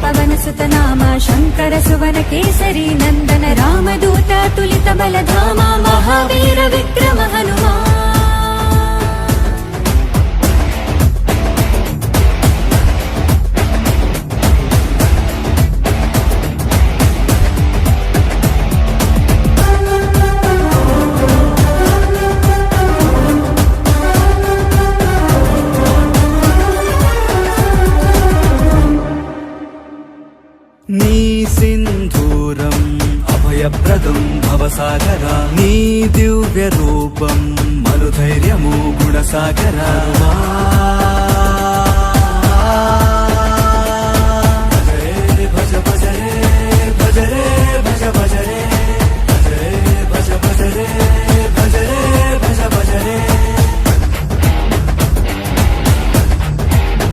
पवन सुत नाम शंकर सुवन केसरी नंदन रामदूत तुलित बलधामा महावीर विक्रम हनुमान నీ సింధూరం అభయప్రదం భవసాగరా నీ దివ్య రూపం మనుధైర్యము గుణసాగరా